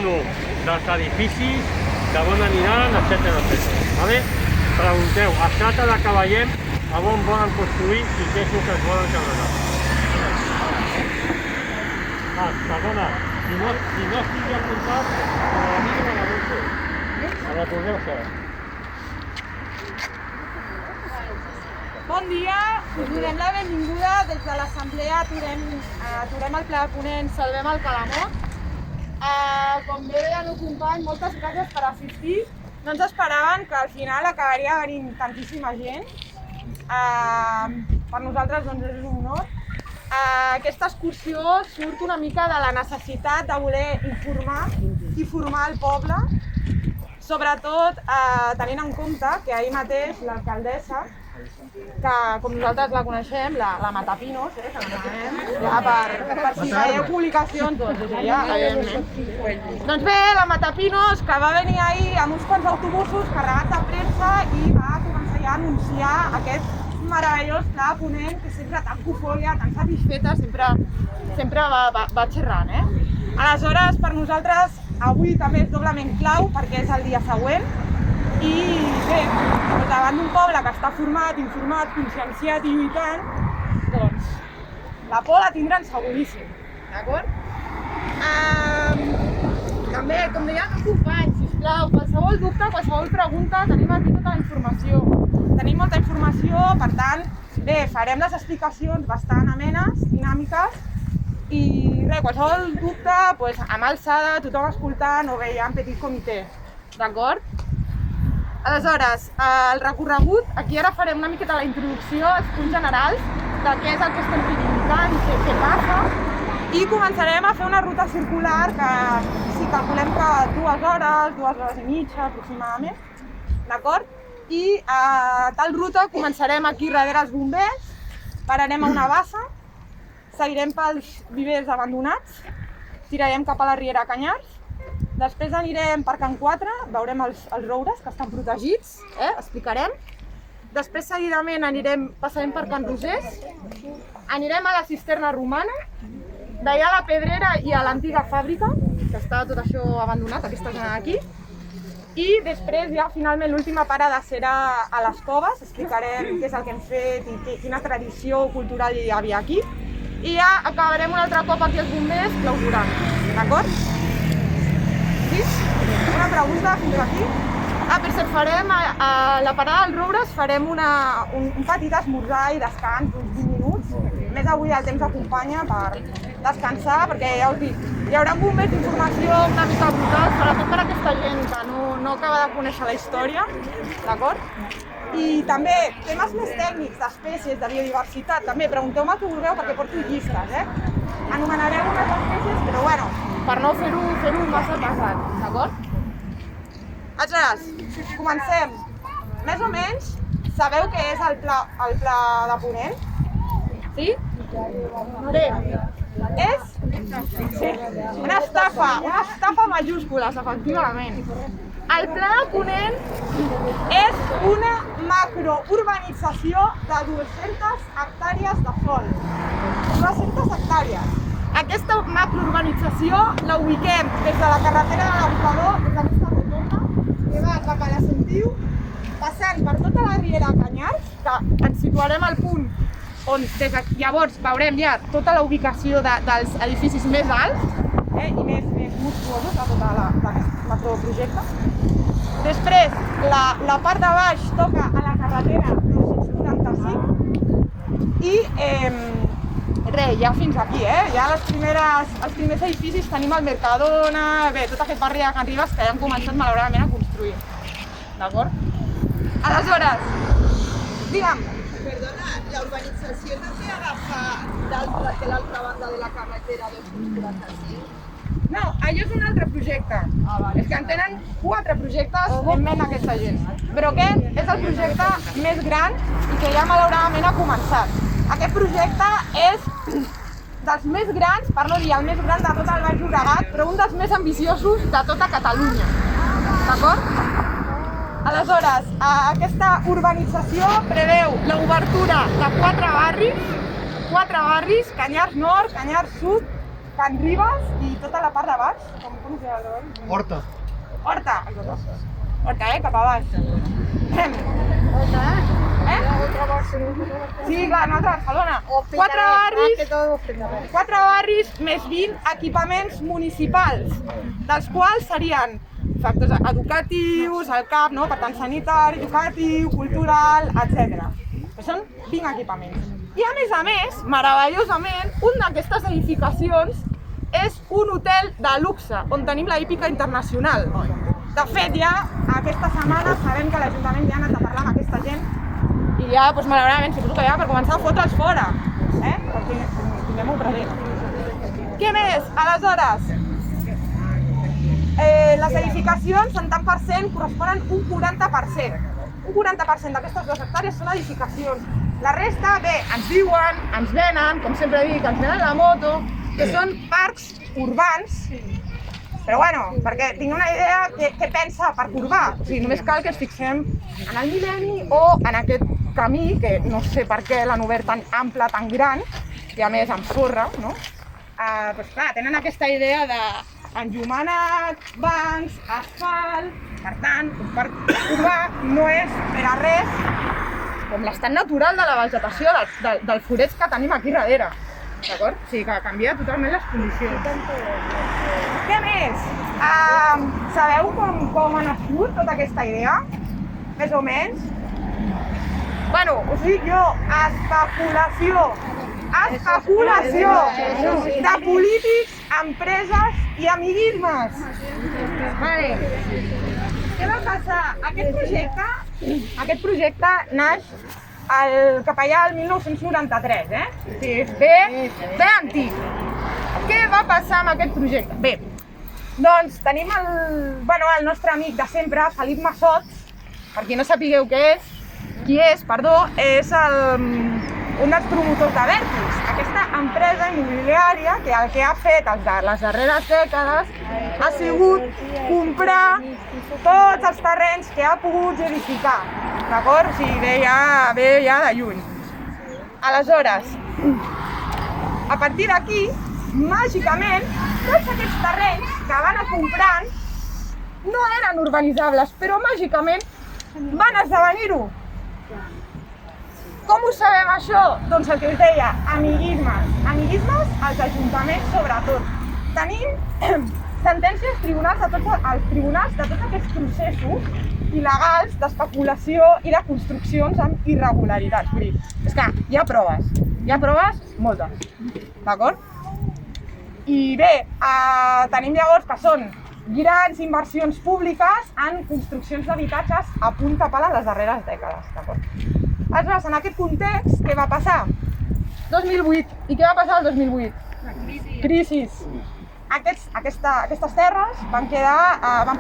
plano dels edificis, cap on aniran, etc. Vale? Pregunteu, a Xata que veiem a on volen construir i què és el que es volen carregar. Perdona, si no estigui apuntat, a la mínima la vull fer. Recordeu-se. Bon dia, us donem la benvinguda des de l'Assemblea Aturem el Pla de Ponent, Salvem el Calamot. Com bé deia el meu company, moltes gràcies per assistir. No ens esperaven que al final acabaria venint tantíssima gent. Per nosaltres doncs, és un honor. Aquesta excursió surt una mica de la necessitat de voler informar i formar el poble, sobretot tenint en compte que ahir mateix l'alcaldessa, que com nosaltres la coneixem, la Matapinos, que l'anomenem, ja per si veieu publicacions, doncs és ella, evidentment. Doncs bé, la Matapinos, que va venir ahir amb uns quants autobusos carregats de premsa i va començar ja a anunciar aquest meravellós pla de Ponent, que sempre tan cofòlia, tan satisfeta, sempre va xerrant. Aleshores, per nosaltres, avui també és doblement clau perquè és el dia següent i bé, davant d'un poble que està format, informat, conscienciat i lluitant, doncs la por la tindran seguríssim, d'acord? També, com deia el company, sisplau, qualsevol dubte, qualsevol pregunta, tenim aquí tota la informació. Tenim molta informació, per tant, bé, farem les explicacions bastant amenes, dinàmiques, i bé, qualsevol dubte, doncs, amb alçada, tothom escoltant o bé ja en petit comitè, d'acord? Aleshores, el recorregut, aquí ara farem una miqueta la introducció, els punts generals de què és el que estem reivindicant i què passa, i començarem a fer una ruta circular que si calculem que 2 hores i mitja aproximadament, d'acord? I a tal ruta començarem aquí darrere els bombers, pararem a una bassa, seguirem pels vivers abandonats, tirarem cap a la riera Canyars, després anirem per Can 4, veurem els roures que estan protegits, explicarem. Després seguidament passarem per Can Rosés, anirem a la cisterna romana, d'allà a la Pedrera i a l'antiga fàbrica, que està tot això abandonat, aquesta zona d'aquí. I després ja finalment l'última parada serà a les coves, explicarem què és el que hem fet i quina tradició cultural hi havia aquí. I ja acabarem un altre cop aquí els bombers clausurant, d'acord? Sí? Una pregunta fins aquí? Per cert, farem a la parada dels roures farem un petit esmorzar i descans d'uns 20 minuts. Més avui el temps acompanya per descansar, perquè ja us dic, hi haurà bombers d'informació una mica brutal, sobretot per aquesta gent que no acaba de conèixer la història, d'acord? I també temes més tècnics d'espècies, de biodiversitat, també pregunteu-me el que vulgueu perquè porto llistes, Anomenarem unes espècies, però bueno, per no fer-ho massa pesat, d'acord? Aleshores, comencem. Més o menys sabeu què és el pla de Ponent? Sí? Bé, és una estafa majúscules, efectivament. El pla de Ponent és una macrourbanització de 200 hectàrees de sòl. 200 hectàrees. Aquesta macrourbanització la ubiquem des de la carretera de l'Abocador, des d'aquesta rotonda, que va cap a la Sentiu, passant per tota la riera Canyars, que ens situarem al punt on des de llavors veurem ja tota la ubicació dels edificis més alts i més monstruosos de tot aquest macroprojecte. Després, la part de baix toca a la carretera 245 i res, ja fins aquí, ja els primers edificis tenim el Mercadona, bé, tot aquest barri de Can Ribes que ja han començat malauradament a construir, d'acord? Aleshores, digue'm. Perdona, la urbanització no té agafa de l'altra banda de la carretera 245? No, allò és un altre projecte. És que en tenen 4 projectes en ment aquesta gent. Però aquest és el projecte més gran i que ja malauradament ha començat. Aquest projecte és dels més grans, per no dir el més gran de tot el Baix Llobregat, però un dels més ambiciosos de tota Catalunya. D'acord? Aleshores, aquesta urbanització preveu l'obertura de 4 barris, Canyars Nord, Canyars Sud, Can Ribes i tota la part de baix, com es diu el barri? Horta. Horta, Horta, cap a baix. Sí, clar, nosaltres a Barcelona. Quatre barris més 20 equipaments municipals, dels quals serien factors educatius, el CAP, no? Per tant, sanitari, educatiu, cultural, etc. Però són 20 equipaments. I a més, meravellosament, un d'aquestes edificacions és un hotel de luxe, on tenim la hípica internacional. De fet, ja aquesta setmana sabem que l'Ajuntament ja ha anat a parlar amb aquesta gent i ja, doncs, malauradament, suposo que ja per començar a fotre'ls fora, però tinguem-ho present. Què més? Aleshores, les edificacions en tant per cent corresponen un 40%. Un 40% d'aquestes 2 hectàrees són edificacions. La resta, bé, ens diuen, ens venen, com sempre dic, ens venen la moto, que són parcs urbans, però bueno, perquè tinc una idea què pensa parc urbà. O sigui, només cal que ens fixem en el Mil·lenni o en aquest camí, que no sé per què l'han obert tan ample, tan gran, i a més amb sorra, no? Doncs clar, tenen aquesta idea d'enllumenat, bancs, asfalt. Per tant, un parc urbà no és per a res com l'estat natural de la vegetació, del foreig que tenim aquí darrere. D'acord? O sigui que canvia totalment les condicions. Què més? Sabeu com ha nascut tota aquesta idea? Més o menys? Bueno, us dic jo, especulació de polítics, empreses i amiguismes. Vale. Què va passar? Aquest projecte naix cap allà el 1993, O sigui, és bé antic. Què va passar amb aquest projecte? Bé, doncs tenim el nostre amic de sempre, Felip Massot, per qui no sapigueu qui és, un dels promotors de Vertis, aquesta empresa immobiliària que el que ha fet les darreres dècades ha sigut comprar tots els terrenys que ha pogut edificar, d'acord? O sigui, ve ja de lluny. Aleshores, a partir d'aquí, màgicament, tots aquests terrenys que van anar comprant no eren urbanitzables, però màgicament van esdevenir-ho. Com ho sabem això? Doncs el que us deia, amiguismes. Amiguismes als ajuntaments sobretot. Tenim sentències als tribunals de tots aquests processos il·legals d'especulació i de construccions amb irregularitats. Vull dir, és que hi ha proves moltes, d'acord? I bé, tenim llavors que són grans inversions públiques en construccions d'habitatges a punta pala les darreres dècades, d'acord? Aleshores, en aquest context, què va passar? 2008. I què va passar el 2008? Crisis. Aquestes terres van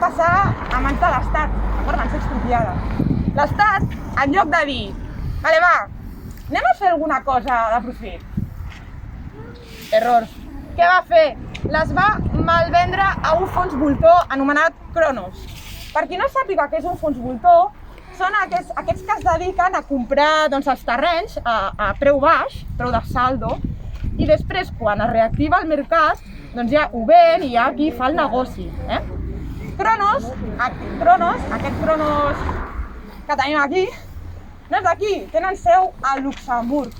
passar a mans de l'Estat, van ser expropiades. L'Estat, en lloc de dir, vale, va, anem a fer alguna cosa de profit. Error. Què va fer? Les va malvendre a un fons voltor anomenat Cronos. Per qui no sàpiga què és un fons voltor, són aquests que es dediquen a comprar els terrenys a preu baix, preu de saldo, i després, quan es reactiva el mercat, doncs ja ho ven i ja aquí fa el negoci. Cronos, aquest Cronos que tenim aquí, no és d'aquí, tenen seu a Luxemburg,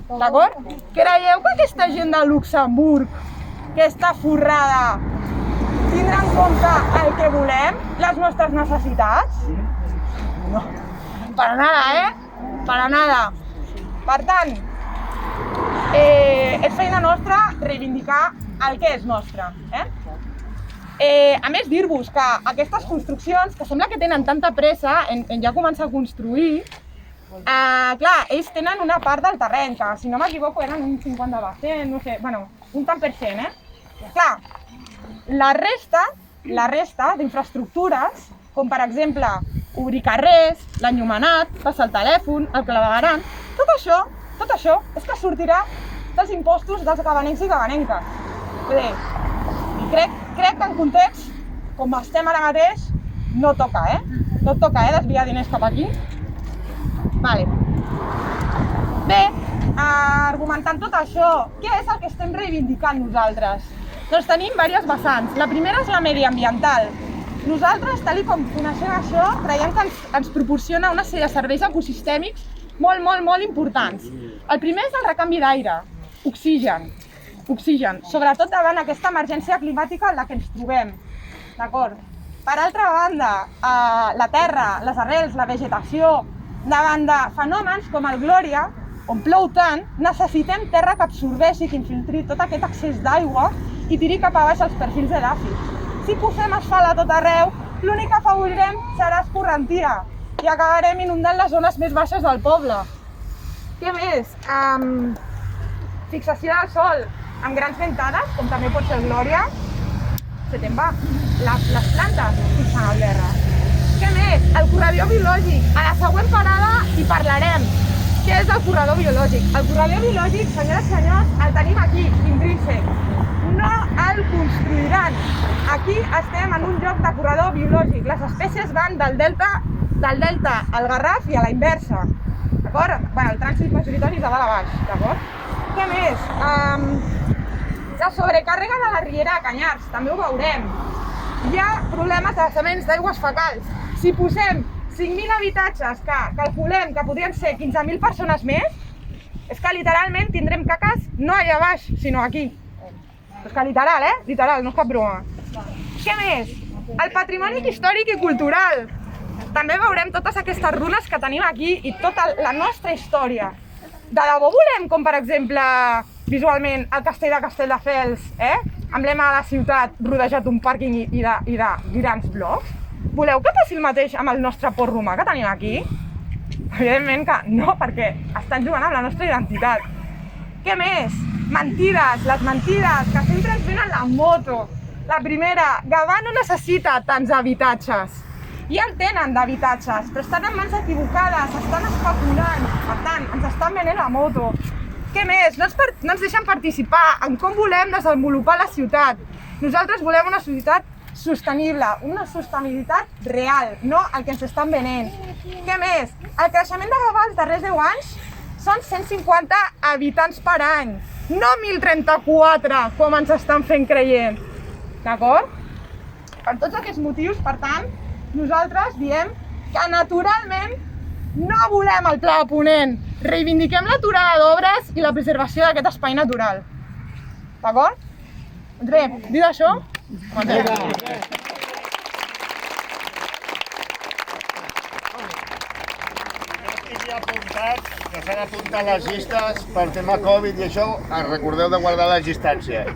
d'acord? Creieu que aquesta gent de Luxemburg, que està forrada, tindrà en compte el que volem, les nostres necessitats? No, para nada, Para nada. Per tant, és feina nostra reivindicar el que és nostre, A més, dir-vos que aquestes construccions, que sembla que tenen tanta pressa en ja començar a construir, clar, ells tenen una part del terreny, que si no m'equivoco eren un 50%, no sé, bueno, un tant per cent, Clar, la resta d'infraestructures, com per exemple obrir carrers, l'enllumenat, passar el telèfon, el clavegueram, tot això és que sortirà dels impostos dels gabanencs i gabanenques. Vull dir, i crec que en context, com estem ara mateix, no toca, No toca, desviar diners cap aquí. Vale. Bé, argumentant tot això, què és el que estem reivindicant nosaltres? Doncs tenim diverses vessants. La primera és la mediambiental. Nosaltres, tal com coneixem això, creiem que ens proporciona una sèrie de serveis ecosistèmics molt importants. El primer és el recanvi d'aire, oxigen, sobretot davant aquesta emergència climàtica en la que ens trobem. D'acord? Per altra banda, la terra, les arrels, la vegetació, davant de fenòmens com el Glòria, on plou tant, necessitem terra que absorbeixi, que infiltri tot aquest excés d'aigua i tiri cap a baix els perfils edàfics. Si posem asfalt a tot arreu, l'únic que afavorirem serà escorrentia i acabarem inundant les zones més baixes del poble. Què més? Fixació del sol amb grans ventades, com també pot ser el Glòria. Se te'n va. Les plantes fixen el terra. Què més? El corredor biològic. A la següent parada hi parlarem. Què és el corredor biològic? El corredor biològic, senyores i senyors, el tenim aquí, intrínsec. No el construiran. Aquí estem en un joc de corredor biològic. Les espècies van del delta al Garraf i a la inversa. D'acord? El trànsit majoritari és de dalt a baix. D'acord? Què més? La sobrecàrrega de la riera de Canyars, també ho veurem. Hi ha problemes de vessaments d'aigües fecals. Si posem 5.000 habitatges que calculem que podrien ser 15.000 persones més, és que literalment tindrem caques no allà baix, sinó aquí. És que literal, literal, no és cap broma. Què més? El patrimoni històric i cultural. També veurem totes aquestes runes que tenim aquí i tota la nostra història. De debò volem, com per exemple, visualment, el castell de Castelldefels, emblema de la ciutat rodejat d'un pàrquing i de grans blocs? Voleu que passi el mateix amb el nostre port romà que tenim aquí? Evidentment que no, perquè estan jugant amb la nostra identitat. Què més? Mentides, les mentides, que sempre ens venen la moto. La primera, Gavà no necessita tants habitatges. Ja en tenen d'habitatges, però estan en mans equivocades, estan especulant. Per tant, ens estan venent la moto. Què més? No ens deixen participar en com volem desenvolupar la ciutat. Nosaltres volem una ciutat sostenible, una sostenibilitat real, no el que ens estan venent. Què més? El creixement de Gavà els darrers 10 anys són 150 habitants per any, no 1.034, com ens estan fent creient. D'acord? Per tots aquests motius, per tant, nosaltres diem que naturalment no volem el Pla de Ponent. Reivindiquem l'aturada d'obres i la preservació d'aquest espai natural. D'acord? Doncs bé, dit això, comencem. Que s'han apuntat les llistes per tema Covid i això, recordeu de guardar les distàncies.